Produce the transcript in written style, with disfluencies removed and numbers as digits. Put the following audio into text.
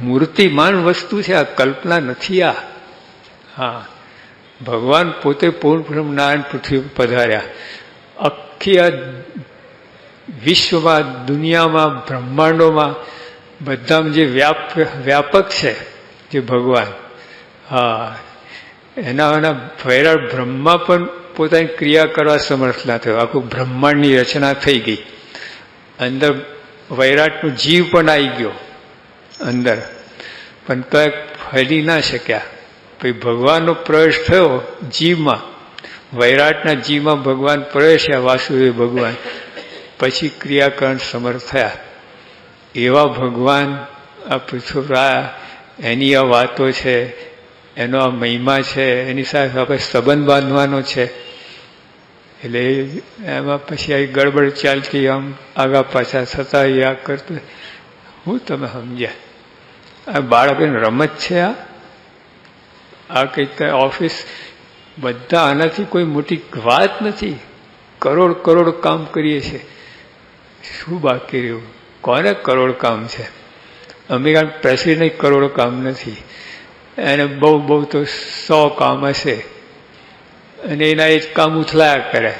મૂર્તિમાન વસ્તુ છે, આ કલ્પના નથી. આ હા, ભગવાન પોતે પૂર્ણ બ્રહ્મ નારાયણ પૃથ્વી પર પધાર્યા. આખી આ વિશ્વમાં, દુનિયામાં, બ્રહ્માંડોમાં બધામાં જે વ્યાપક છે જે ભગવાન, હા, એના વૈરાટ બ્રહ્મા પણ પોતાની ક્રિયા કરવા સમર્થ ના થયો. આખું બ્રહ્માંડની રચના થઈ ગઈ. અંદર વૈરાટનો જીવ પણ આવી ગયો અંદર, પણ તો ફેલી ના શક્યા. પછી ભગવાનનો પ્રવેશ થયો જીવમાં, વૈરાટના જીવમાં ભગવાન પ્રવેશ્યા, વાસુદેવ ભગવાન, પછી ક્રિયાકરણ સમર્થ થયા. એવા ભગવાન આ પૃથ્વી, એની આ વાતો છે, એનો આ મહિમા છે, એની સાથે આપણે સંબંધ બાંધવાનો છે. એટલે એમાં પછી આ ગડબડ ચાલતી, આમ આગા પાછા થતા, આ કરતું. હું તમે સમજ્યા? આ બાળકની રમત છે. આ કંઈક ઓફિસ, બધા આનાથી કોઈ મોટી વાત નથી. કરોડ કામ કરીએ છીએ, શું બાકી રહ્યું? કોને કરોડ કામ છે? અમેરિકન પ્રેસિડેન્ટ કરોડ કામ નથી. એને બહુ તો 100 કામ હશે, અને એના એ જ કામ ઉથલાયા કરે.